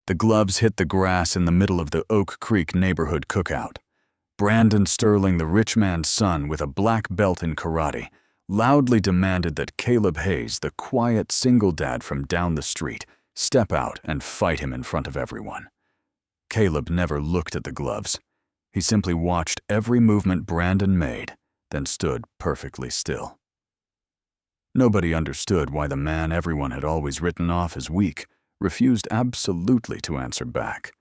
The gloves hit the grass in the middle of the Oak Creek neighborhood cookout. Brandon Sterling, the rich man's son with a black belt in karate, loudly demanded that Caleb Hayes, the quiet single dad from down the street, step out and fight him in front of everyone. Caleb never looked at the gloves. He simply watched every movement Brandon made, then stood perfectly still. Nobody understood why the man everyone had always written off as weak refused absolutely to answer back.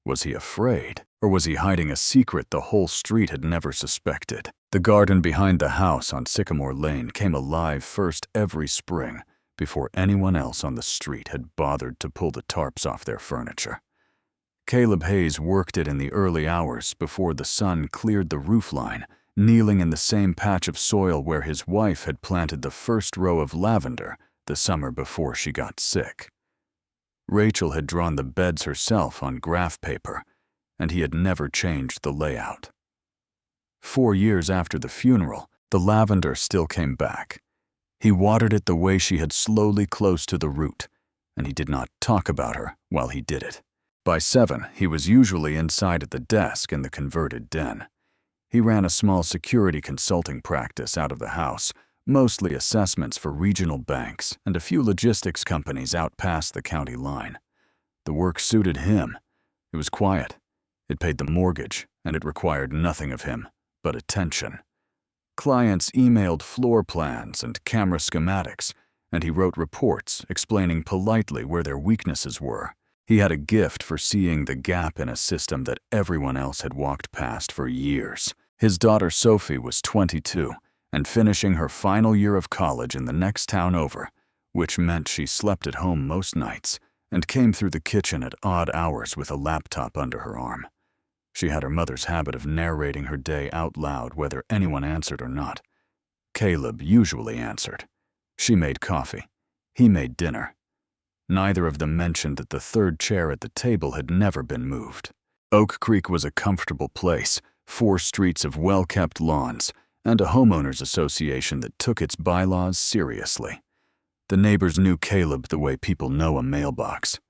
Was he afraid, or was he hiding a secret the whole street had never suspected? The garden behind the house on Sycamore Lane came alive first every spring, before anyone else on the street had bothered to pull the tarps off their furniture. Caleb Hayes worked it in the early hours before the sun cleared the roofline, kneeling in the same patch of soil where his wife had planted the first row of lavender the summer before she got sick. Rachel had drawn the beds herself on graph paper, and he had never changed the layout. 4 years after the funeral, the lavender still came back. He watered it the way she had slowly close to the root, and he did not talk about her while he did it. By 7, he was usually inside at the desk in the converted den. He ran a small security consulting practice out of the house, mostly assessments for regional banks and a few logistics companies out past the county line. The work suited him. It was quiet. It paid the mortgage, and it required nothing of him but attention. Clients emailed floor plans and camera schematics, and he wrote reports explaining politely where their weaknesses were. He had a gift for seeing the gap in a system that everyone else had walked past for years. His daughter Sophie was 22 and finishing her final year of college in the next town over, which meant she slept at home most nights and came through the kitchen at odd hours with a laptop under her arm. She had her mother's habit of narrating her day out loud whether anyone answered or not. Caleb usually answered. She made coffee. He made dinner. Neither of them mentioned that the third chair at the table had never been moved. Oak Creek was a comfortable place, 4 streets of well-kept lawns, and a homeowners association that took its bylaws seriously. The neighbors knew Caleb the way people know a mailbox.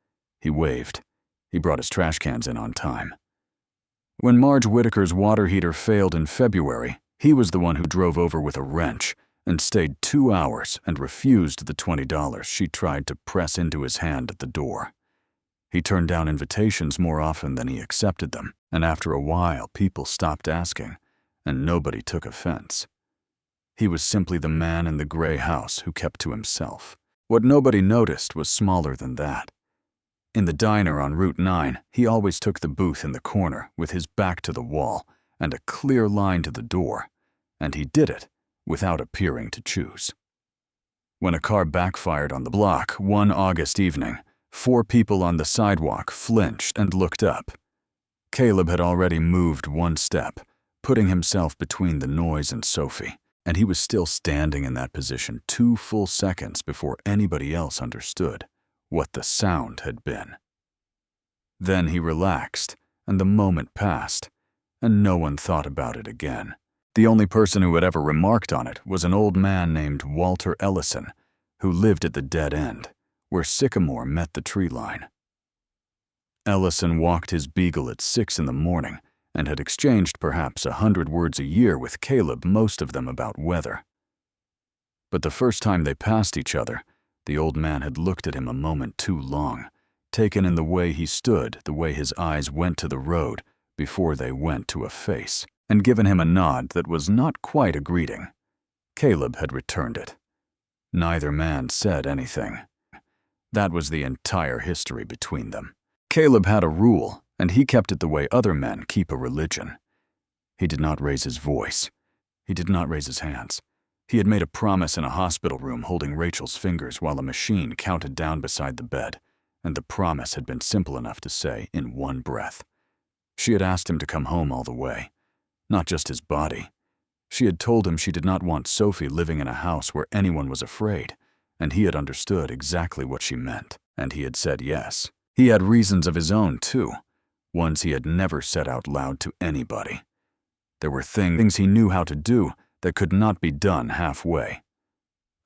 He waved. He brought his trash cans in on time. When Marge Whitaker's water heater failed in February, he was the one who drove over with a wrench and stayed 2 hours and refused the $20 she tried to press into his hand at the door. He turned down invitations more often than he accepted them, and after a while people stopped asking, and nobody took offense. He was simply the man in the gray house who kept to himself. What nobody noticed was smaller than that. In the diner on Route 9, he always took the booth in the corner with his back to the wall and a clear line to the door, and he did it without appearing to choose. When a car backfired on the block one August evening, 4 people on the sidewalk flinched and looked up. Caleb had already moved 1 step, putting himself between the noise and Sophie, and he was still standing in that position 2 full seconds before anybody else understood what the sound had been. Then he relaxed, and the moment passed, and no one thought about it again. The only person who had ever remarked on it was an old man named Walter Ellison, who lived at the dead end, where Sycamore met the tree line. Ellison walked his beagle at 6 in the morning and had exchanged perhaps 100 words a year with Caleb, most of them about weather. But the first time they passed each other, the old man had looked at him a moment too long, taken in the way he stood, the way his eyes went to the road before they went to a face, and given him a nod that was not quite a greeting. Caleb had returned it. Neither man said anything. That was the entire history between them. Caleb had a rule, and he kept it the way other men keep a religion. He did not raise his voice. He did not raise his hands. He had made a promise in a hospital room holding Rachel's fingers while a machine counted down beside the bed, and the promise had been simple enough to say in one breath. She had asked him to come home all the way, not just his body. She had told him she did not want Sophie living in a house where anyone was afraid, and he had understood exactly what she meant, and he had said yes. He had reasons of his own, too, ones he had never said out loud to anybody. There were things he knew how to do that could not be done halfway.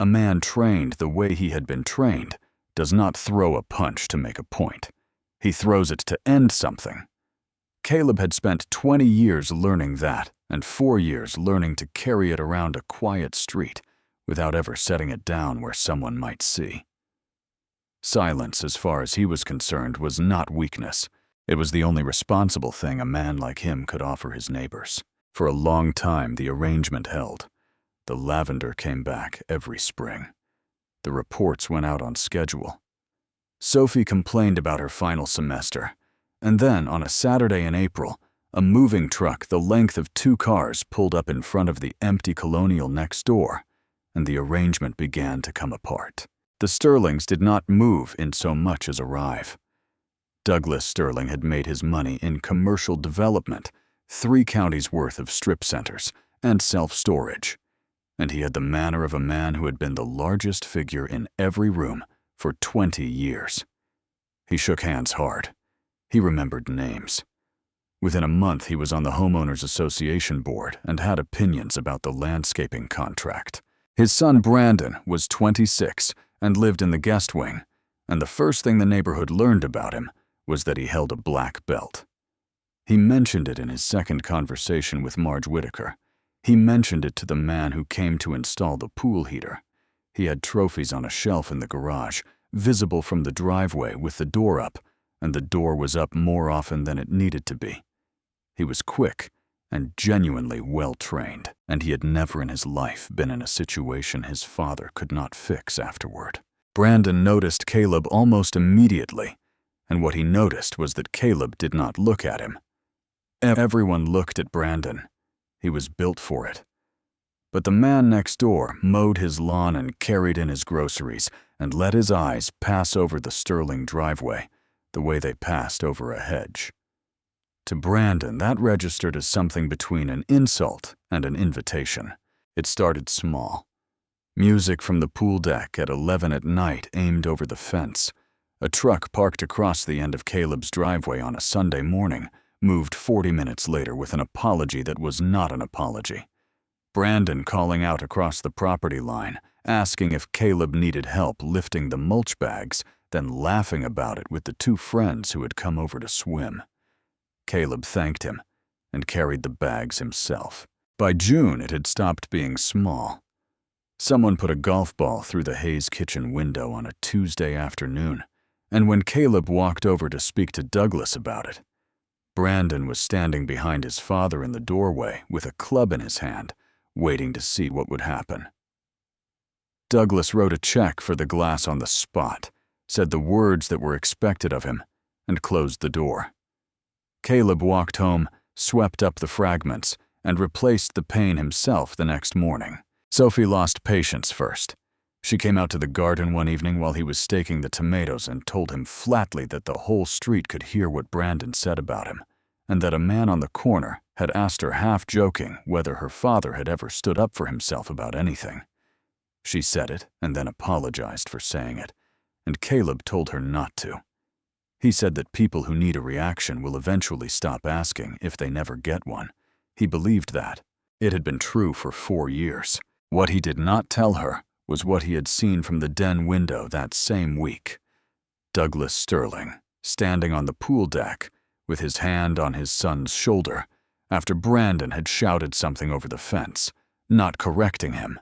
A man trained the way he had been trained does not throw a punch to make a point. He throws it to end something. Caleb had spent 20 years learning that, and 4 years learning to carry it around a quiet street without ever setting it down where someone might see. Silence, as far as he was concerned, was not weakness. It was the only responsible thing a man like him could offer his neighbors. For a long time, the arrangement held. The lavender came back every spring. The reports went out on schedule. Sophie complained about her final semester, and then, on a Saturday in April, a moving truck the length of 2 cars pulled up in front of the empty colonial next door, and the arrangement began to come apart. The Sterlings did not move in so much as arrive. Douglas Sterling had made his money in commercial development, 3 counties' worth of strip centers, and self-storage, and he had the manner of a man who had been the largest figure in every room for 20 years. He shook hands hard. He remembered names. Within a month, he was on the Homeowners Association board and had opinions about the landscaping contract. His son Brandon was 26 and lived in the guest wing, and the first thing the neighborhood learned about him was that he held a black belt. He mentioned it in his second conversation with Marge Whitaker. He mentioned it to the man who came to install the pool heater. He had trophies on a shelf in the garage, visible from the driveway with the door up, and the door was up more often than it needed to be. He was quick and genuinely well-trained, and he had never in his life been in a situation his father could not fix afterward. Brandon noticed Caleb almost immediately, and what he noticed was that Caleb did not look at him. Everyone looked at Brandon. He was built for it. But the man next door mowed his lawn and carried in his groceries and let his eyes pass over the Sterling driveway, the way they passed over a hedge. To Brandon, that registered as something between an insult and an invitation. It started small. Music from the pool deck at 11 at night aimed over the fence. A truck parked across the end of Caleb's driveway on a Sunday morning moved 40 minutes later with an apology that was not an apology. Brandon calling out across the property line, asking if Caleb needed help lifting the mulch bags, then laughing about it with the 2 friends who had come over to swim. Caleb thanked him and carried the bags himself. By June, it had stopped being small. Someone put a golf ball through the Hayes kitchen window on a Tuesday afternoon, and when Caleb walked over to speak to Douglas about it, Brandon was standing behind his father in the doorway with a club in his hand, waiting to see what would happen. Douglas wrote a check for the glass on the spot, said the words that were expected of him, and closed the door. Caleb walked home, swept up the fragments, and replaced the pane himself the next morning. Sophie lost patience first. She came out to the garden one evening while he was staking the tomatoes and told him flatly that the whole street could hear what Brandon said about him, and that a man on the corner had asked her half-joking whether her father had ever stood up for himself about anything. She said it and then apologized for saying it, and Caleb told her not to. He said that people who need a reaction will eventually stop asking if they never get one. He believed that. It had been true for 4 years. What he did not tell her was what he had seen from the den window that same week. Douglas Sterling, standing on the pool deck, with his hand on his son's shoulder, after Brandon had shouted something over the fence, not correcting him,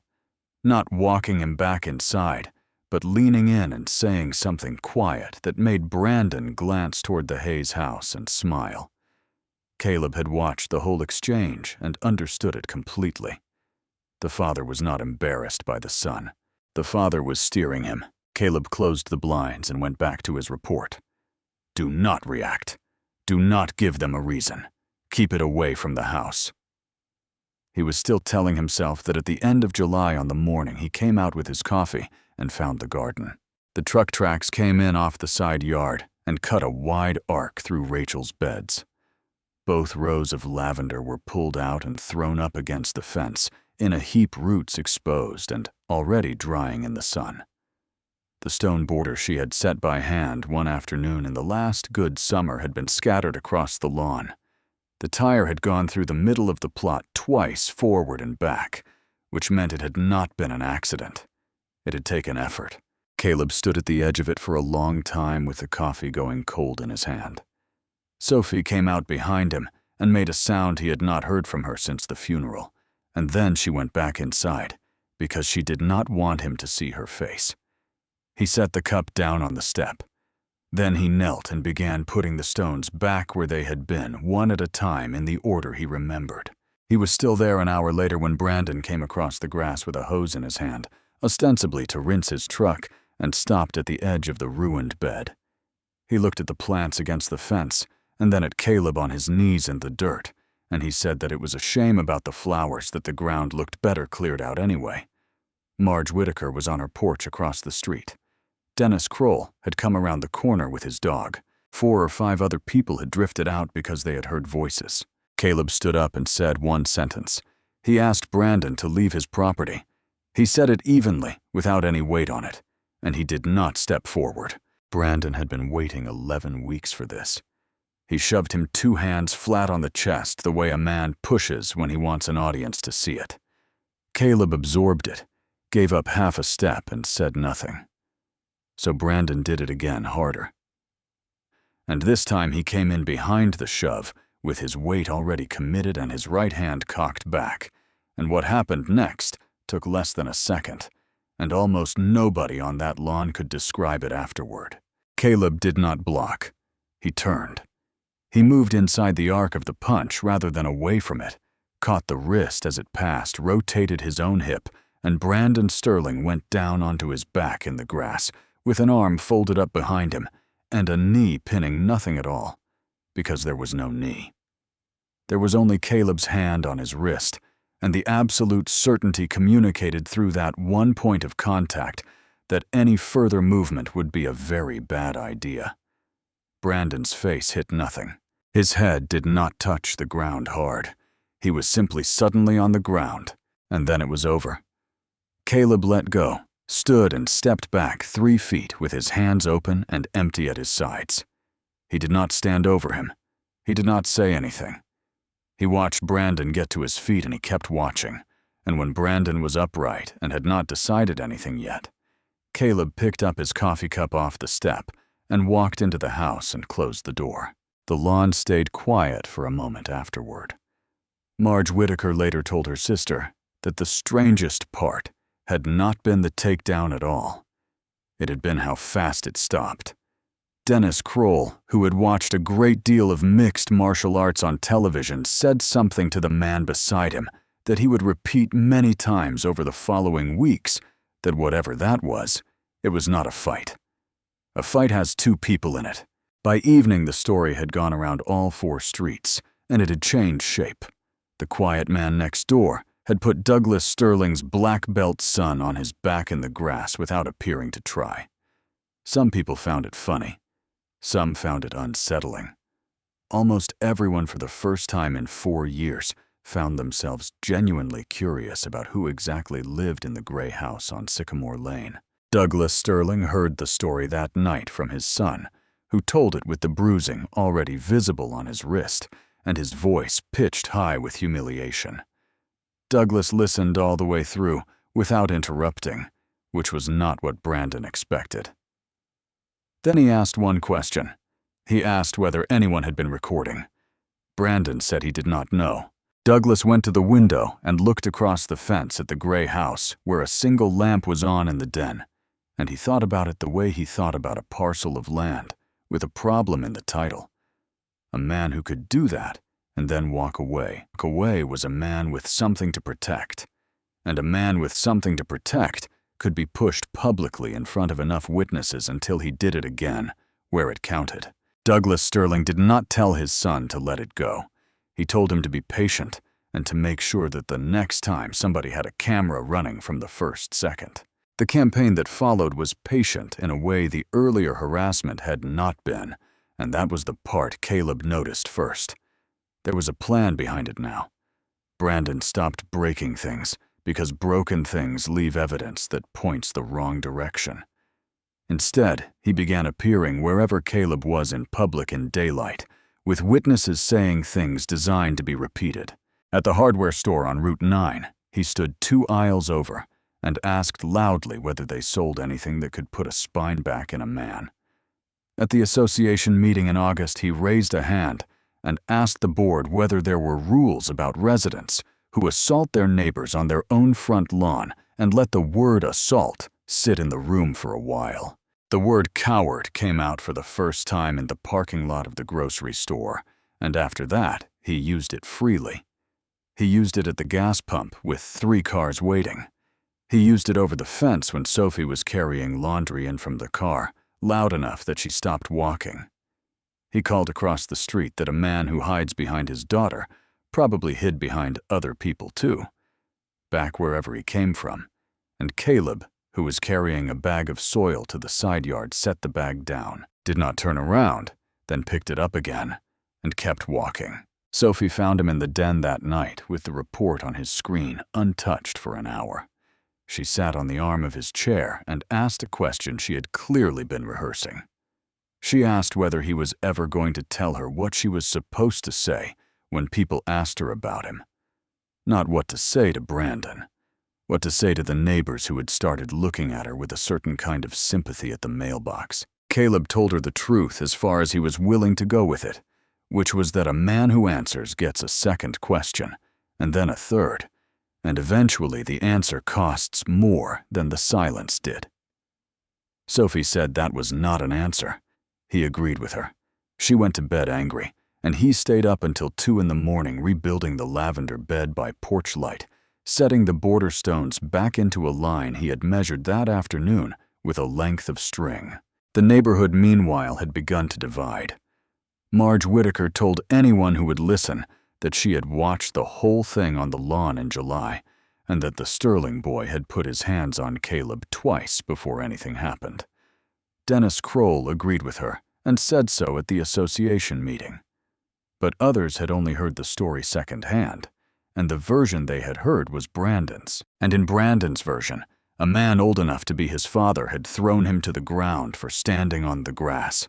not walking him back inside, but leaning in and saying something quiet that made Brandon glance toward the Hayes house and smile. Caleb had watched the whole exchange and understood it completely. The father was not embarrassed by the son. The father was steering him. Caleb closed the blinds and went back to his report. Do not react. Do not give them a reason. Keep it away from the house. He was still telling himself that at the end of July on the morning he came out with his coffee and found the garden. The truck tracks came in off the side yard and cut a wide arc through Rachel's beds. Both rows of lavender were pulled out and thrown up against the fence, in a heap, roots exposed and already drying in the sun. The stone border she had set by hand one afternoon in the last good summer had been scattered across the lawn. The tire had gone through the middle of the plot twice forward and back, which meant it had not been an accident. It had taken effort. Caleb stood at the edge of it for a long time with the coffee going cold in his hand. Sophie came out behind him and made a sound he had not heard from her since the funeral, and then she went back inside because she did not want him to see her face. He set the cup down on the step. Then he knelt and began putting the stones back where they had been, one at a time in the order he remembered. He was still there an hour later when Brandon came across the grass with a hose in his hand, ostensibly to rinse his truck, and stopped at the edge of the ruined bed. He looked at the plants against the fence, and then at Caleb on his knees in the dirt, and he said that it was a shame about the flowers that the ground looked better cleared out anyway. Marge Whitaker was on her porch across the street. Dennis Kroll had come around the corner with his dog. 4 or 5 other people had drifted out because they had heard voices. Caleb stood up and said one sentence. He asked Brandon to leave his property. He said it evenly, without any weight on it, and he did not step forward. Brandon had been waiting 11 weeks for this. He shoved him 2 hands flat on the chest the way a man pushes when he wants an audience to see it. Caleb absorbed it, gave up half a step, and said nothing. So Brandon did it again, harder. And this time he came in behind the shove, with his weight already committed and his right hand cocked back. And what happened next took less than a second, and almost nobody on that lawn could describe it afterward. Caleb did not block. He turned. He moved inside the arc of the punch rather than away from it, caught the wrist as it passed, rotated his own hip, and Brandon Sterling went down onto his back in the grass, with an arm folded up behind him, and a knee pinning nothing at all, because there was no knee. There was only Caleb's hand on his wrist, and the absolute certainty communicated through that one point of contact that any further movement would be a very bad idea. Brandon's face hit nothing. His head did not touch the ground hard. He was simply suddenly on the ground, and then it was over. Caleb let go, stood and stepped back 3 feet with his hands open and empty at his sides. He did not stand over him. He did not say anything. He watched Brandon get to his feet and he kept watching, and when Brandon was upright and had not decided anything yet, Caleb picked up his coffee cup off the step and walked into the house and closed the door. The lawn stayed quiet for a moment afterward. Marge Whitaker later told her sister that the strangest part had not been the takedown at all. It had been how fast it stopped. Dennis Kroll, who had watched a great deal of mixed martial arts on television, said something to the man beside him that he would repeat many times over the following weeks, that whatever that was, it was not a fight. A fight has 2 people in it. By evening, the story had gone around all 4 streets, and it had changed shape. The quiet man next door had put Douglas Sterling's black belt son on his back in the grass without appearing to try. Some people found it funny. Some found it unsettling. Almost everyone for the first time in 4 years found themselves genuinely curious about who exactly lived in the gray house on Sycamore Lane. Douglas Sterling heard the story that night from his son, who told it with the bruising already visible on his wrist and his voice pitched high with humiliation. Douglas listened all the way through without interrupting, which was not what Brandon expected. Then he asked one question. He asked whether anyone had been recording. Brandon said he did not know. Douglas went to the window and looked across the fence at the gray house where a single lamp was on in the den, and he thought about it the way he thought about a parcel of land with a problem in the title. A man who could do that and then walk away. Walk away was a man with something to protect, and a man with something to protect could be pushed publicly in front of enough witnesses until he did it again, where it counted. Douglas Sterling did not tell his son to let it go. He told him to be patient and to make sure that the next time somebody had a camera running from the first second. The campaign that followed was patient in a way the earlier harassment had not been, and that was the part Caleb noticed first. There was a plan behind it now. Brandon stopped breaking things because broken things leave evidence that points the wrong direction. Instead, he began appearing wherever Caleb was in public in daylight, with witnesses saying things designed to be repeated. At the hardware store on Route 9, he stood 2 aisles over, and asked loudly whether they sold anything that could put a spine back in a man. At the association meeting in August, he raised a hand and asked the board whether there were rules about residents who assault their neighbors on their own front lawn and let the word assault sit in the room for a while. The word coward came out for the first time in the parking lot of the grocery store, and after that, he used it freely. He used it at the gas pump with 3 cars waiting. He used it over the fence when Sophie was carrying laundry in from the car, loud enough that she stopped walking. He called across the street that a man who hides behind his daughter probably hid behind other people too, back wherever he came from, and Caleb, who was carrying a bag of soil to the side yard, set the bag down, did not turn around, then picked it up again, and kept walking. Sophie found him in the den that night with the report on his screen untouched for an hour. She sat on the arm of his chair and asked a question she had clearly been rehearsing. She asked whether he was ever going to tell her what she was supposed to say when people asked her about him. Not what to say to Brandon, what to say to the neighbors who had started looking at her with a certain kind of sympathy at the mailbox. Caleb told her the truth as far as he was willing to go with it, which was that a man who answers gets a second question, and then a third, and eventually the answer costs more than the silence did. Sophie said that was not an answer. He agreed with her. She went to bed angry, and he stayed up until 2 in the morning rebuilding the lavender bed by porch light, setting the border stones back into a line he had measured that afternoon with a length of string. The neighborhood, meanwhile, had begun to divide. Marge Whitaker told anyone who would listen that she had watched the whole thing on the lawn in July, and that the Sterling boy had put his hands on Caleb twice before anything happened. Dennis Kroll agreed with her and said so at the association meeting. But others had only heard the story secondhand, and the version they had heard was Brandon's. And in Brandon's version, a man old enough to be his father had thrown him to the ground for standing on the grass.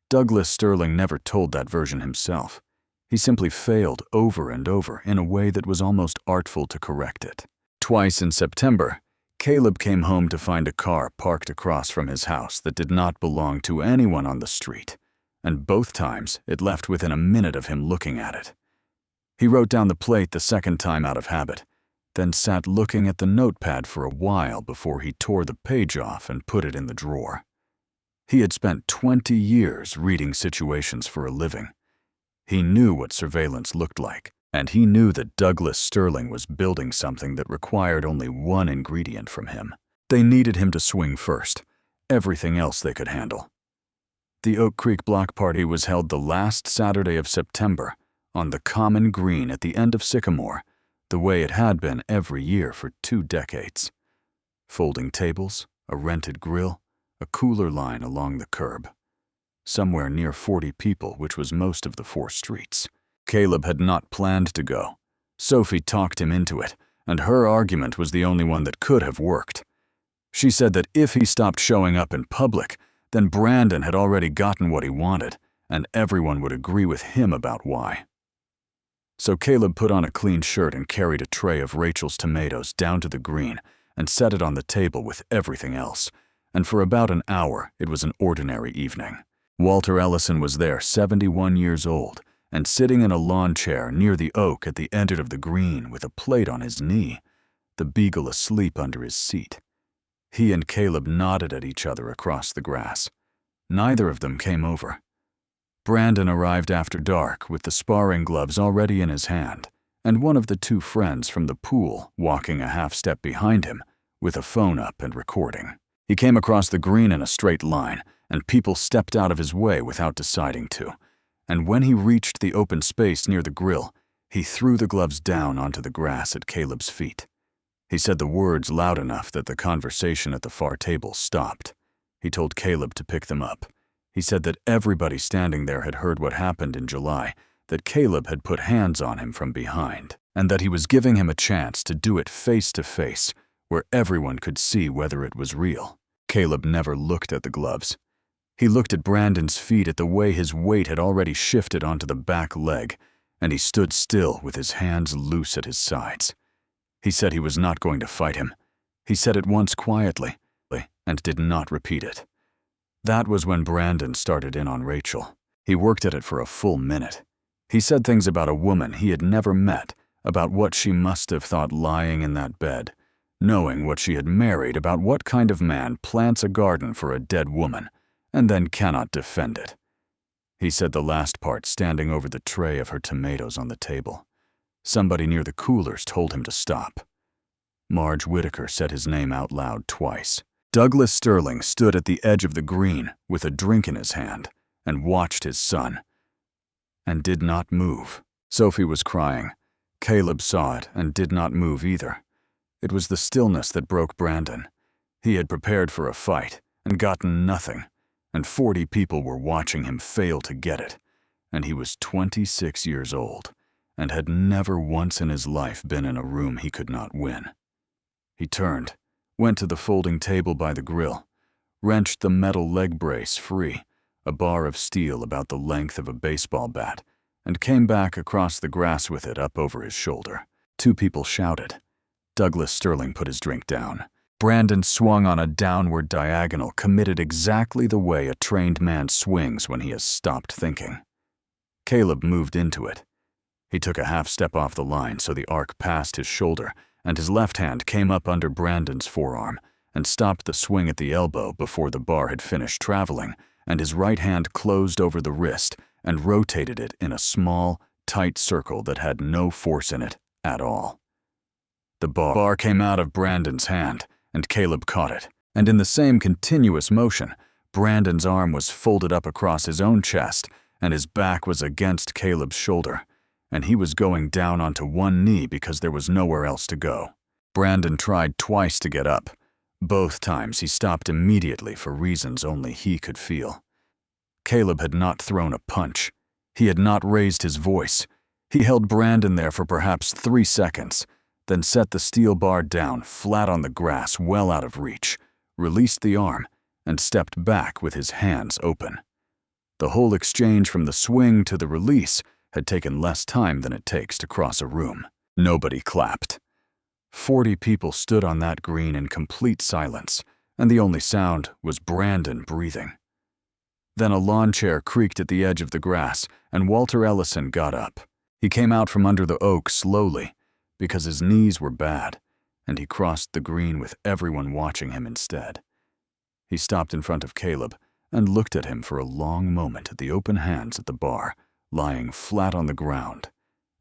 Douglas Sterling never told that version himself. He simply failed over and over in a way that was almost artful to correct it. Twice in September, Caleb came home to find a car parked across from his house that did not belong to anyone on the street, and both times it left within a minute of him looking at it. He wrote down the plate the second time out of habit, then sat looking at the notepad for a while before he tore the page off and put it in the drawer. He had spent 20 years reading situations for a living. He knew what surveillance looked like, and he knew that Douglas Sterling was building something that required only one ingredient from him. They needed him to swing first. Everything else they could handle. The Oak Creek block party was held the last Saturday of September on the common green at the end of Sycamore, the way it had been every year for 2 decades. Folding tables, a rented grill, a cooler line along the curb. Somewhere near 40 people, which was most of the 4 streets. Caleb had not planned to go. Sophie talked him into it, and her argument was the only one that could have worked. She said that if he stopped showing up in public, then Brandon had already gotten what he wanted, and everyone would agree with him about why. So Caleb put on a clean shirt and carried a tray of Rachel's tomatoes down to the green and set it on the table with everything else, and for about an hour it was an ordinary evening. Walter Ellison was there, 71 years old, and sitting in a lawn chair near the oak at the end of the green with a plate on his knee, the beagle asleep under his seat. He and Caleb nodded at each other across the grass. Neither of them came over. Brandon arrived after dark with the sparring gloves already in his hand, and one of the 2 friends from the pool walking a half step behind him with a phone up and recording. He came across the green in a straight line, and people stepped out of his way without deciding to. And when he reached the open space near the grill, he threw the gloves down onto the grass at Caleb's feet. He said the words loud enough that the conversation at the far table stopped. He told Caleb to pick them up. He said that everybody standing there had heard what happened in July, that Caleb had put hands on him from behind, and that he was giving him a chance to do it face to face, where everyone could see whether it was real. Caleb never looked at the gloves. He looked at Brandon's feet at the way his weight had already shifted onto the back leg, and he stood still with his hands loose at his sides. He said he was not going to fight him. He said it once quietly and did not repeat it. That was when Brandon started in on Rachel. He worked at it for a full minute. He said things about a woman he had never met, about what she must have thought lying in that bed, knowing what she had married, about what kind of man plants a garden for a dead woman and then cannot defend it. He said the last part standing over the tray of her tomatoes on the table. Somebody near the coolers told him to stop. Marge Whittaker said his name out loud twice. Douglas Sterling stood at the edge of the green with a drink in his hand and watched his son, and did not move. Sophie was crying. Caleb saw it and did not move either. It was the stillness that broke Brandon. He had prepared for a fight and gotten nothing, and 40 people were watching him fail to get it, and he was 26 years old and had never once in his life been in a room he could not win. He turned, went to the folding table by the grill, wrenched the metal leg brace free, a bar of steel about the length of a baseball bat, and came back across the grass with it up over his shoulder. 2 people shouted. Douglas Sterling put his drink down. Brandon swung on a downward diagonal, committed exactly the way a trained man swings when he has stopped thinking. Caleb moved into it. He took a half step off the line so the arc passed his shoulder, and his left hand came up under Brandon's forearm and stopped the swing at the elbow before the bar had finished traveling, and his right hand closed over the wrist and rotated it in a small, tight circle that had no force in it at all. The bar came out of Brandon's hand, and Caleb caught it, and in the same continuous motion, Brandon's arm was folded up across his own chest, and his back was against Caleb's shoulder, and he was going down onto one knee because there was nowhere else to go. Brandon tried twice to get up. Both times he stopped immediately for reasons only he could feel. Caleb had not thrown a punch. He had not raised his voice. He held Brandon there for perhaps 3 seconds, then set the steel bar down flat on the grass well out of reach, released the arm, and stepped back with his hands open. The whole exchange from the swing to the release had taken less time than it takes to cross a room. Nobody clapped. 40 people stood on that green in complete silence, and the only sound was Brandon breathing. Then a lawn chair creaked at the edge of the grass, and Walter Ellison got up. He came out from under the oak slowly, because his knees were bad, and he crossed the green with everyone watching him instead. He stopped in front of Caleb and looked at him for a long moment at the open hands at the bar, lying flat on the ground,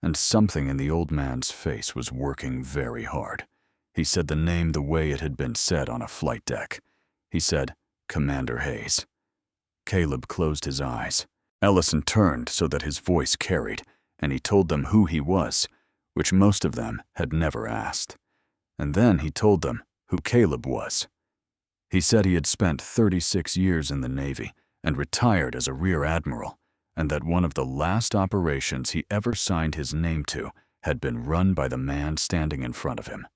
and something in the old man's face was working very hard. He said the name the way it had been said on a flight deck. He said, "Commander Hayes." Caleb closed his eyes. Ellison turned so that his voice carried, and he told them who he was, which most of them had never asked. And then he told them who Caleb was. He said he had spent 36 years in the Navy and retired as a rear admiral, and that one of the last operations he ever signed his name to had been run by the man standing in front of him.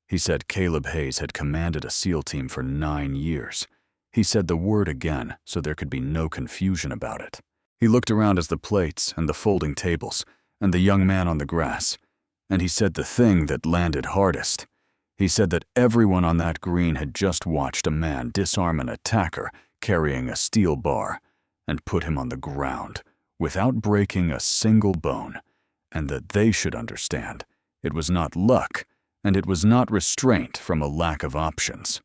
He said Caleb Hayes had commanded a SEAL team for 9 years. He said the word again so there could be no confusion about it. He looked around at the plates and the folding tables and the young man on the grass, and he said the thing that landed hardest. He said that everyone on that green had just watched a man disarm an attacker carrying a steel bar and put him on the ground without breaking a single bone, and that they should understand it was not luck and it was not restraint from a lack of options.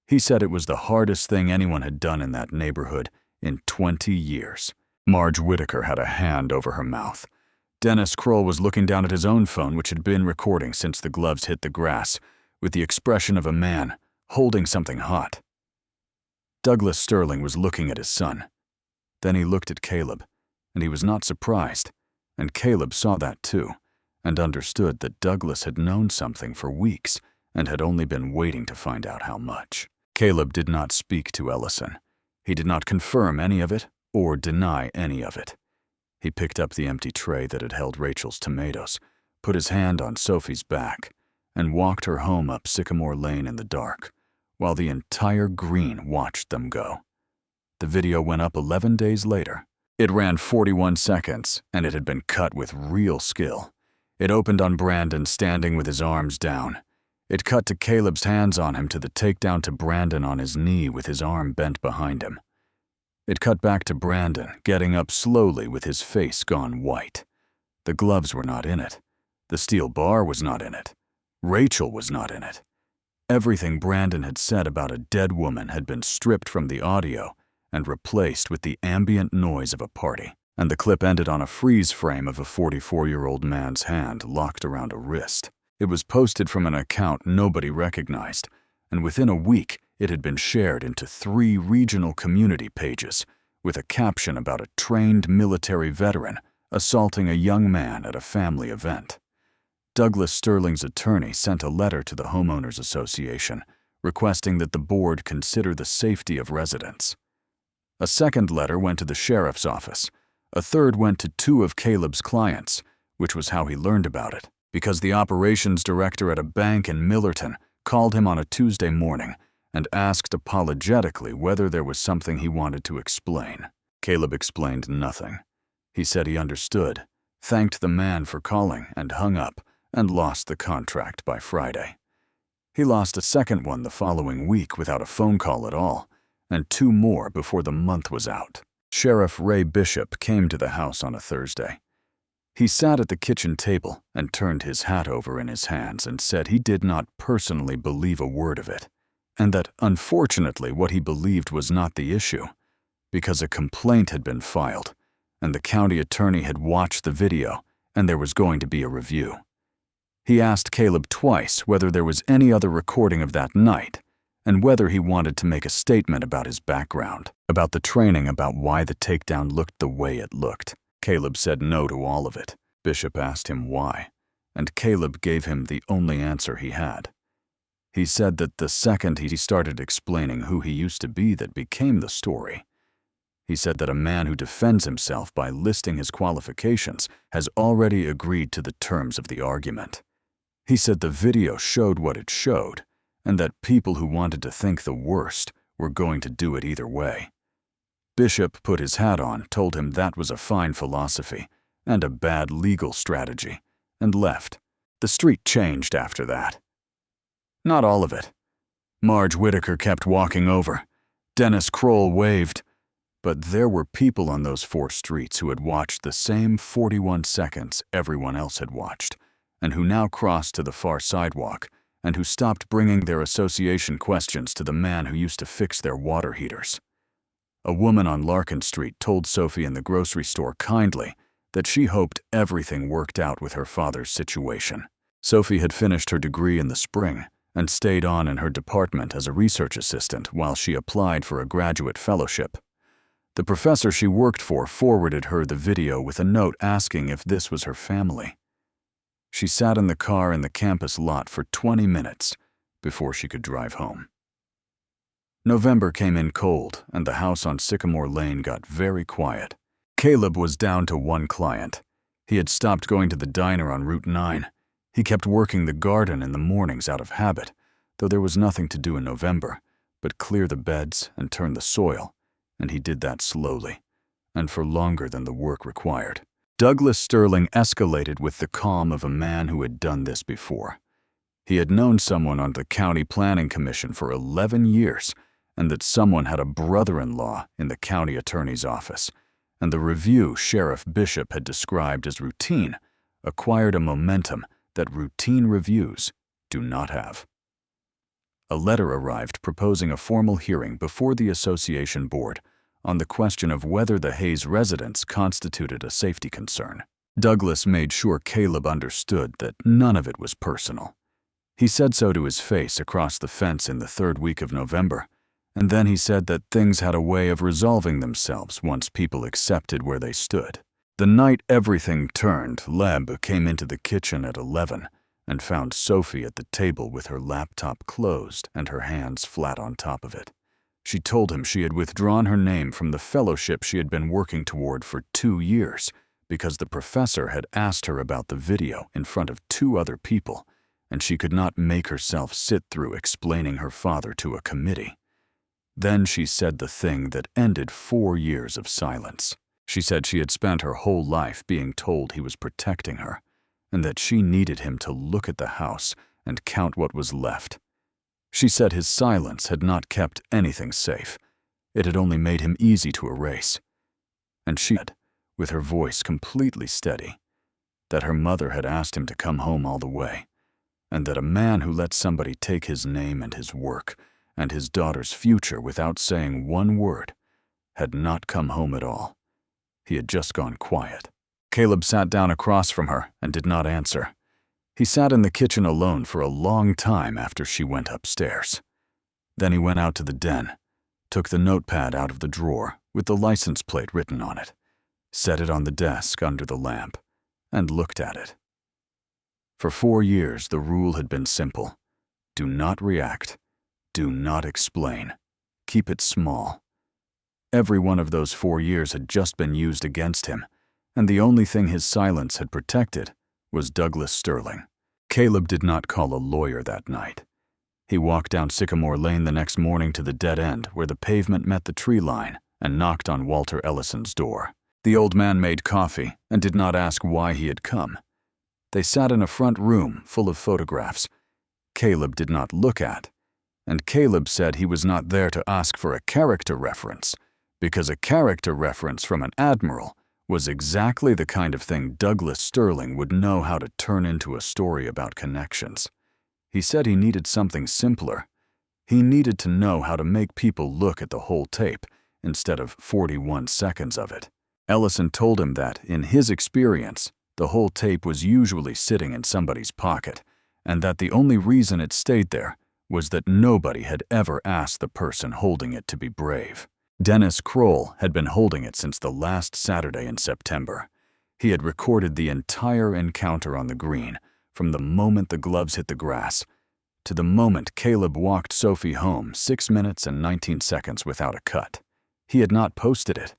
He said it was the hardest thing anyone had done in that neighborhood in 20 years. Marge Whittaker had a hand over her mouth. Dennis Kroll was looking down at his own phone, which had been recording since the gloves hit the grass, with the expression of a man holding something hot. Douglas Sterling was looking at his son. Then he looked at Caleb, and he was not surprised, and Caleb saw that too, and understood that Douglas had known something for weeks and had only been waiting to find out how much. Caleb did not speak to Ellison. He did not confirm any of it or deny any of it. He picked up the empty tray that had held Rachel's tomatoes, put his hand on Sophie's back, and walked her home up Sycamore Lane in the dark, while the entire green watched them go. The video went up 11 days later. It ran 41 seconds, and it had been cut with real skill. It opened on Brandon standing with his arms down. It cut to Caleb's hands on him to the takedown to Brandon on his knee with his arm bent behind him. It cut back to Brandon, getting up slowly with his face gone white. The gloves were not in it. The steel bar was not in it. Rachel was not in it. Everything Brandon had said about a dead woman had been stripped from the audio and replaced with the ambient noise of a party, and the clip ended on a freeze frame of a 44-year-old man's hand locked around a wrist. It was posted from an account nobody recognized, and within a week it had been shared into 3 regional community pages with a caption about a trained military veteran assaulting a young man at a family event. Douglas Sterling's attorney sent a letter to the Homeowners Association requesting that the board consider the safety of residents. A second letter went to the sheriff's office. A third went to 2 of Caleb's clients, which was how he learned about it, because the operations director at a bank in Millerton called him on a Tuesday morning and asked apologetically whether there was something he wanted to explain. Caleb explained nothing. He said he understood, thanked the man for calling, and hung up, and lost the contract by Friday. He lost a second one the following week without a phone call at all, and 2 more before the month was out. Sheriff Ray Bishop came to the house on a Thursday. He sat at the kitchen table and turned his hat over in his hands and said he did not personally believe a word of it, and that, unfortunately, what he believed was not the issue, because a complaint had been filed, and the county attorney had watched the video, and there was going to be a review. He asked Caleb twice whether there was any other recording of that night, and whether he wanted to make a statement about his background, about the training, about why the takedown looked the way it looked. Caleb said no to all of it. Bishop asked him why, and Caleb gave him the only answer he had. He said that the second he started explaining who he used to be, that became the story. He said that a man who defends himself by listing his qualifications has already agreed to the terms of the argument. He said the video showed what it showed, and that people who wanted to think the worst were going to do it either way. Bishop put his hat on, told him that was a fine philosophy and a bad legal strategy, and left. The street changed after that. Not all of it. Marge Whitaker kept walking over. Dennis Kroll waved. But there were people on those 4 streets who had watched the same 41 seconds everyone else had watched, and who now crossed to the far sidewalk, and who stopped bringing their association questions to the man who used to fix their water heaters. A woman on Larkin Street told Sophie in the grocery store kindly that she hoped everything worked out with her father's situation. Sophie had finished her degree in the spring and stayed on in her department as a research assistant while she applied for a graduate fellowship. The professor she worked for forwarded her the video with a note asking if this was her family. She sat in the car in the campus lot for 20 minutes before she could drive home. November came in cold, and the house on Sycamore Lane got very quiet. Caleb was down to 1 client. He had stopped going to the diner on Route 9. He kept working the garden in the mornings out of habit, though there was nothing to do in November but clear the beds and turn the soil, and he did that slowly, and for longer than the work required. Douglas Sterling escalated with the calm of a man who had done this before. He had known someone on the County Planning Commission for 11 years, and that someone had a brother-in-law in the county attorney's office, and the review Sheriff Bishop had described as routine acquired a momentum that routine reviews do not have. A letter arrived proposing a formal hearing before the association board on the question of whether the Hayes residence constituted a safety concern. Douglas made sure Caleb understood that none of it was personal. He said so to his face across the fence in the 3rd week of November, and then he said that things had a way of resolving themselves once people accepted where they stood. The night everything turned, Leb came into the kitchen at 11 and found Sophie at the table with her laptop closed and her hands flat on top of it. She told him she had withdrawn her name from the fellowship she had been working toward for 2 years because the professor had asked her about the video in front of 2 other people, and she could not make herself sit through explaining her father to a committee. Then she said the thing that ended 4 years of silence. She said she had spent her whole life being told he was protecting her, and that she needed him to look at the house and count what was left. She said his silence had not kept anything safe. It had only made him easy to erase. And she said, with her voice completely steady, that her mother had asked him to come home all the way, and that a man who let somebody take his name and his work and his daughter's future without saying one word had not come home at all. He had just gone quiet. Caleb sat down across from her and did not answer. He sat in the kitchen alone for a long time after she went upstairs. Then he went out to the den, took the notepad out of the drawer with the license plate written on it, set it on the desk under the lamp, and looked at it. For 4 years, the rule had been simple. Do not react. Do not explain. Keep it small. Every one of those 4 years had just been used against him, and the only thing his silence had protected was Douglas Sterling. Caleb did not call a lawyer that night. He walked down Sycamore Lane the next morning to the dead end where the pavement met the tree line and knocked on Walter Ellison's door. The old man made coffee and did not ask why he had come. They sat in a front room full of photographs Caleb did not look at, and Caleb said he was not there to ask for a character reference, because a character reference from an admiral was exactly the kind of thing Douglas Sterling would know how to turn into a story about connections. He said he needed something simpler. He needed to know how to make people look at the whole tape instead of 41 seconds of it. Ellison told him that, in his experience, the whole tape was usually sitting in somebody's pocket, and that the only reason it stayed there was that nobody had ever asked the person holding it to be brave. Dennis Kroll had been holding it since the last Saturday in September. He had recorded the entire encounter on the green, from the moment the gloves hit the grass to the moment Caleb walked Sophie home 6 minutes and 19 seconds without a cut. He had not posted it.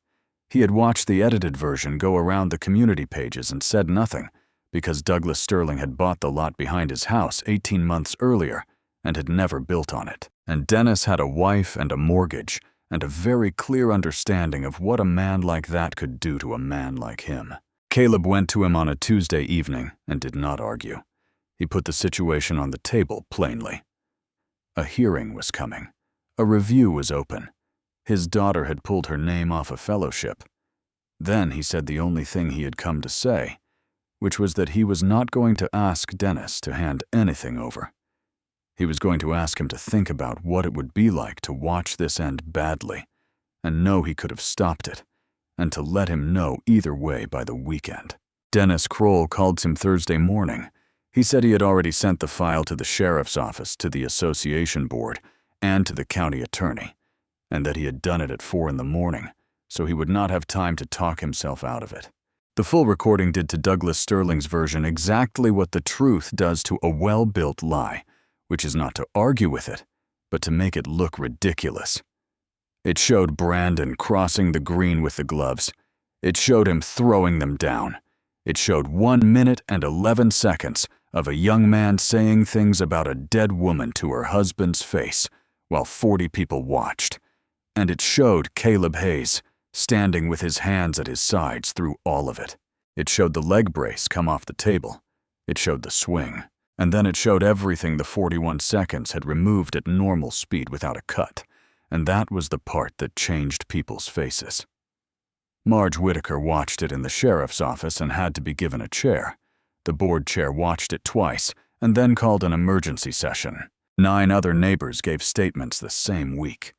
He had watched the edited version go around the community pages and said nothing, because Douglas Sterling had bought the lot behind his house 18 months earlier and had never built on it. And Dennis had a wife and a mortgage and a very clear understanding of what a man like that could do to a man like him. Caleb went to him on a Tuesday evening and did not argue. He put the situation on the table plainly. A hearing was coming. A review was open. His daughter had pulled her name off a fellowship. Then he said the only thing he had come to say, which was that he was not going to ask Dennis to hand anything over. He was going to ask him to think about what it would be like to watch this end badly and know he could have stopped it, and to let him know either way by the weekend. Dennis Kroll called him Thursday morning. He said he had already sent the file to the sheriff's office, to the association board, and to the county attorney, and that he had done it at 4 in the morning, so he would not have time to talk himself out of it. The full recording did to Douglas Sterling's version exactly what the truth does to a well-built lie, which is not to argue with it, but to make it look ridiculous. It showed Brandon crossing the green with the gloves. It showed him throwing them down. It showed 1 minute and 11 seconds of a young man saying things about a dead woman to her husband's face while 40 people watched. And it showed Caleb Hayes standing with his hands at his sides through all of it. It showed the leg brace come off the table. It showed the swing. And then it showed everything the 41 seconds had removed at normal speed without a cut. And that was the part that changed people's faces. Marge Whitaker watched it in the sheriff's office and had to be given a chair. The board chair watched it twice and then called an emergency session. 9 other neighbors gave statements the same week.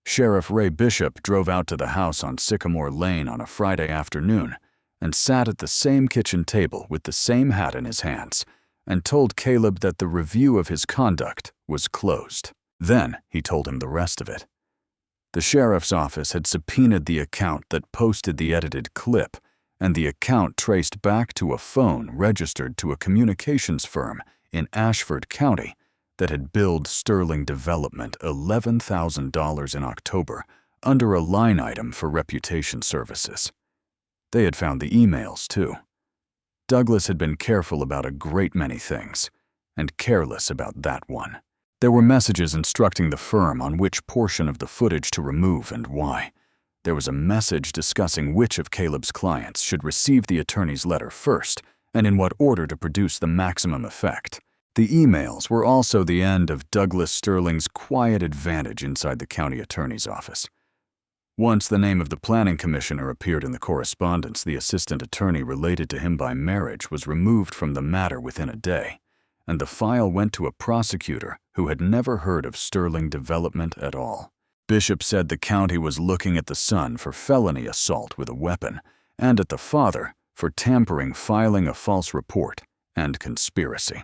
Sheriff Ray Bishop drove out to the house on Sycamore Lane on a Friday afternoon and sat at the same kitchen table with the same hat in his hands and told Caleb that the review of his conduct was closed. Then he told him the rest of it. The sheriff's office had subpoenaed the account that posted the edited clip, and the account traced back to a phone registered to a communications firm in Ashford County that had billed Sterling Development $11,000 in October under a line item for reputation services. They had found the emails, too. Douglas had been careful about a great many things, and careless about that one. There were messages instructing the firm on which portion of the footage to remove and why. There was a message discussing which of Caleb's clients should receive the attorney's letter first, and in what order to produce the maximum effect. The emails were also the end of Douglas Sterling's quiet advantage inside the county attorney's office. Once the name of the planning commissioner appeared in the correspondence, the assistant attorney related to him by marriage was removed from the matter within a day, and the file went to a prosecutor who had never heard of Sterling development at all. Bishop said the county was looking at the son for felony assault with a weapon, and at the father for tampering, filing a false report, and conspiracy.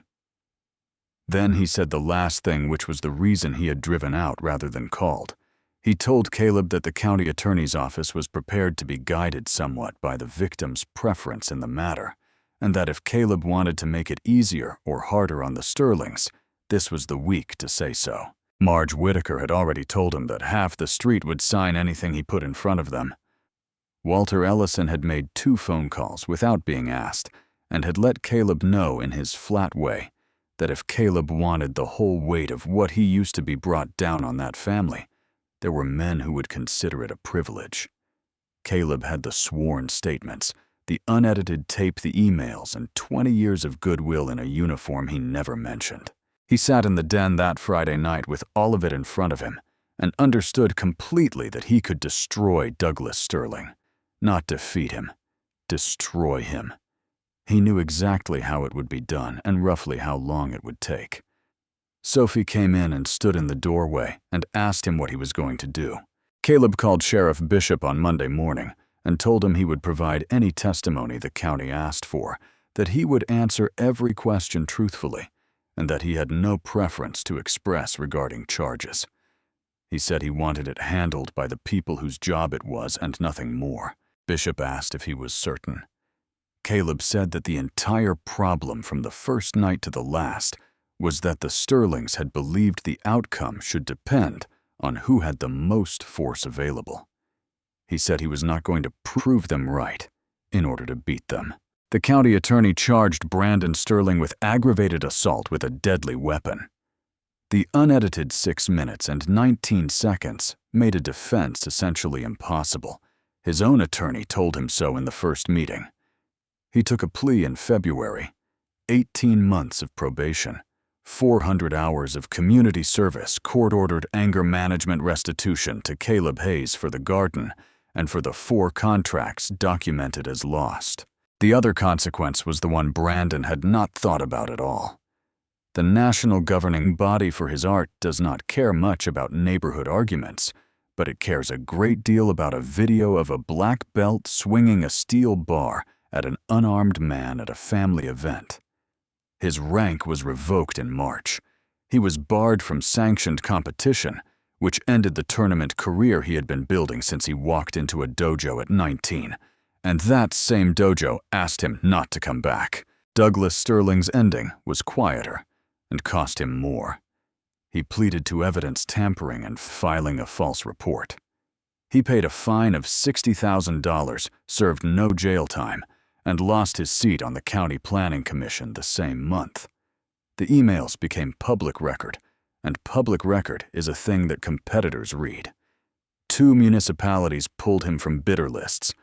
Then he said the last thing, which was the reason he had driven out rather than called. He told Caleb that the county attorney's office was prepared to be guided somewhat by the victim's preference in the matter, and that if Caleb wanted to make it easier or harder on the Sterlings, this was the week to say so. Marge Whitaker had already told him that half the street would sign anything he put in front of them. Walter Ellison had made 2 phone calls without being asked, and had let Caleb know in his flat way that if Caleb wanted the whole weight of what he used to be brought down on that family, there were men who would consider it a privilege. Caleb had the sworn statements, the unedited tape, the emails, and 20 years of goodwill in a uniform he never mentioned. He sat in the den that Friday night with all of it in front of him and understood completely that he could destroy Douglas Sterling. Not defeat him, destroy him. He knew exactly how it would be done and roughly how long it would take. Sophie came in and stood in the doorway and asked him what he was going to do. Caleb called Sheriff Bishop on Monday morning and told him he would provide any testimony the county asked for, that he would answer every question truthfully, and that he had no preference to express regarding charges. He said he wanted it handled by the people whose job it was and nothing more. Bishop asked if he was certain. Caleb said that the entire problem from the first night to the last was that the Sterlings had believed the outcome should depend on who had the most force available. He said he was not going to prove them right in order to beat them. The county attorney charged Brandon Sterling with aggravated assault with a deadly weapon. The unedited 6 minutes and 19 seconds made a defense essentially impossible. His own attorney told him so in the first meeting. He took a plea in February, 18 months of probation, 400 hours of community service, court-ordered anger management restitution to Caleb Hayes for the garden, and for the 4 contracts documented as lost. The other consequence was the one Brandon had not thought about at all. The national governing body for his art does not care much about neighborhood arguments, but it cares a great deal about a video of a black belt swinging a steel bar at an unarmed man at a family event. His rank was revoked in March. He was barred from sanctioned competition, which ended the tournament career he had been building since he walked into a dojo at 19, and that same dojo asked him not to come back. Douglas Sterling's ending was quieter and cost him more. He pleaded to evidence tampering and filing a false report. He paid a fine of $60,000, served no jail time, and lost his seat on the County Planning Commission the same month. The emails became public record, and public record is a thing that competitors read. 2 municipalities pulled him from bidder lists.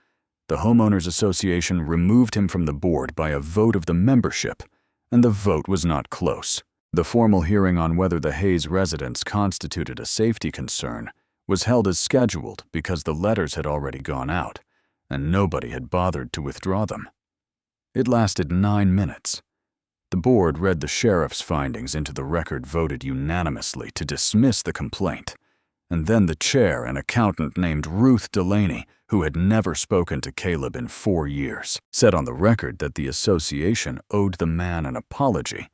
The Homeowners Association removed him from the board by a vote of the membership, and the vote was not close. The formal hearing on whether the Hayes residence constituted a safety concern was held as scheduled because the letters had already gone out, and nobody had bothered to withdraw them. It lasted 9 minutes. The board read the sheriff's findings into the record, voted unanimously to dismiss the complaint, and then the chair, an accountant named Ruth Delaney, who had never spoken to Caleb in 4 years, said on the record that the association owed the man an apology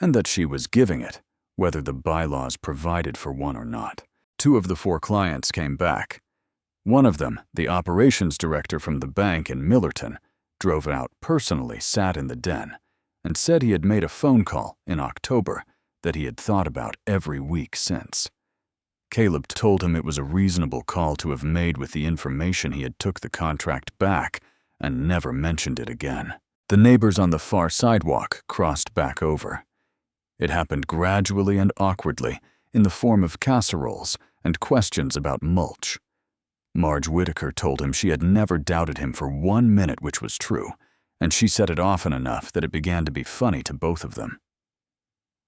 and that she was giving it, whether the bylaws provided for one or not. 2 of the 4 clients came back. One of them, the operations director from the bank in Millerton, drove out personally, sat in the den, and said he had made a phone call in October that he had thought about every week since. Caleb told him it was a reasonable call to have made with the information he had took the contract back and never mentioned it again. The neighbors on the far sidewalk crossed back over. It happened gradually and awkwardly, in the form of casseroles and questions about mulch. Marge Whitaker told him she had never doubted him for 1 minute, which was true, and she said it often enough that it began to be funny to both of them.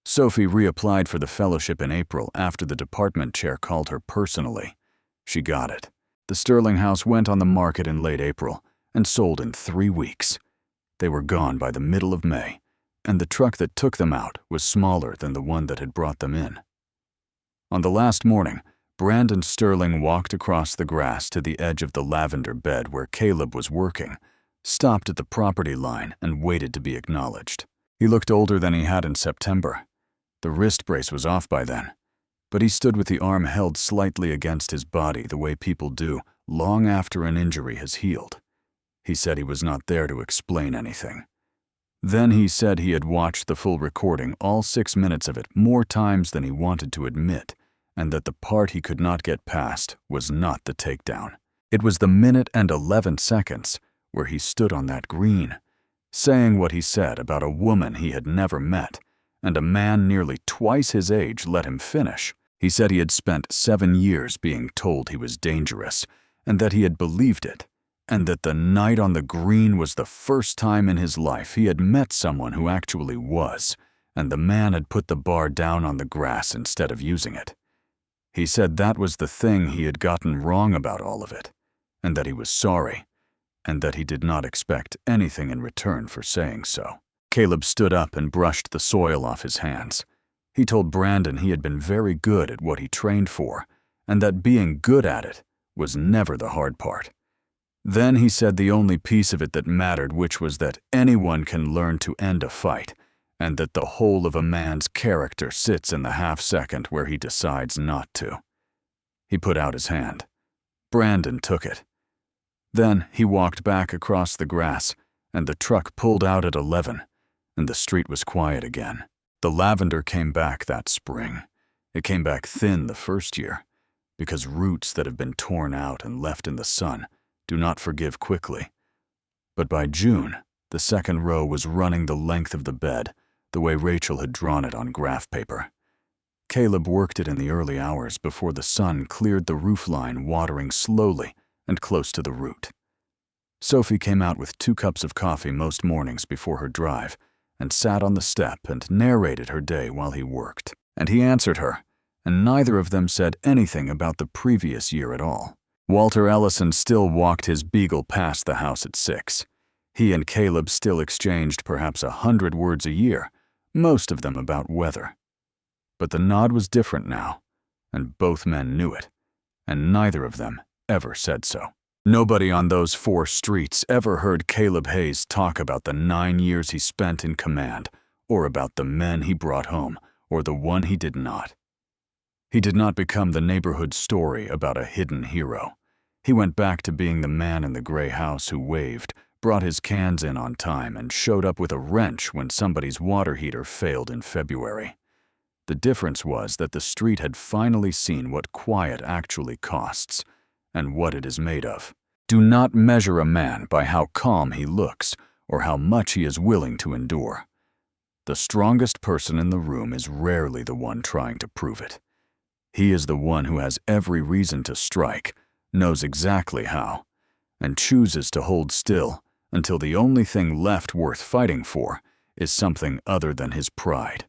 Sophie reapplied for the fellowship in April after the department chair called her personally. She got it. The Sterling house went on the market in late April and sold in 3 weeks. They were gone by the middle of May, and the truck that took them out was smaller than the one that had brought them in. On the last morning, Brandon Sterling walked across the grass to the edge of the lavender bed where Caleb was working, stopped at the property line, and waited to be acknowledged. He looked older than he had in September. The wrist brace was off by then, but he stood with the arm held slightly against his body the way people do long after an injury has healed. He said he was not there to explain anything. Then he said he had watched the full recording, all 6 minutes of it, more times than he wanted to admit, and that the part he could not get past was not the takedown. It was the minute and 11 seconds where he stood on that green, saying what he said about a woman he had never met, and a man nearly twice his age let him finish. He said he had spent 7 years being told he was dangerous, and that he had believed it, and that the night on the green was the first time in his life he had met someone who actually was, and the man had put the bar down on the grass instead of using it. He said that was the thing he had gotten wrong about all of it, and that he was sorry, and that he did not expect anything in return for saying so. Caleb stood up and brushed the soil off his hands. He told Brandon he had been very good at what he trained for, and that being good at it was never the hard part. Then he said the only piece of it that mattered, which was that anyone can learn to end a fight, and that the whole of a man's character sits in the half-second where he decides not to. He put out his hand. Brandon took it. Then he walked back across the grass, and the truck pulled out at 11, and the street was quiet again. The lavender came back that spring. It came back thin the first year, because roots that have been torn out and left in the sun do not forgive quickly. But by June, the second row was running the length of the bed, the way Rachel had drawn it on graph paper. Caleb worked it in the early hours before the sun cleared the roofline, watering slowly and close to the root. Sophie came out with 2 cups of coffee most mornings before her drive and sat on the step and narrated her day while he worked. And he answered her, and neither of them said anything about the previous year at all. Walter Ellison still walked his beagle past the house at 6. He and Caleb still exchanged perhaps 100 words a year, most of them about weather. But the nod was different now, and both men knew it, and neither of them ever said so. Nobody on those 4 streets ever heard Caleb Hayes talk about the 9 years he spent in command, or about the men he brought home, or the one he did not. He did not become the neighborhood story about a hidden hero. He went back to being the man in the gray house who waved, brought his cans in on time, and showed up with a wrench when somebody's water heater failed in February. The difference was that the street had finally seen what quiet actually costs, and what it is made of. Do not measure a man by how calm he looks or how much he is willing to endure. The strongest person in the room is rarely the one trying to prove it. He is the one who has every reason to strike, knows exactly how, and chooses to hold still until the only thing left worth fighting for is something other than his pride.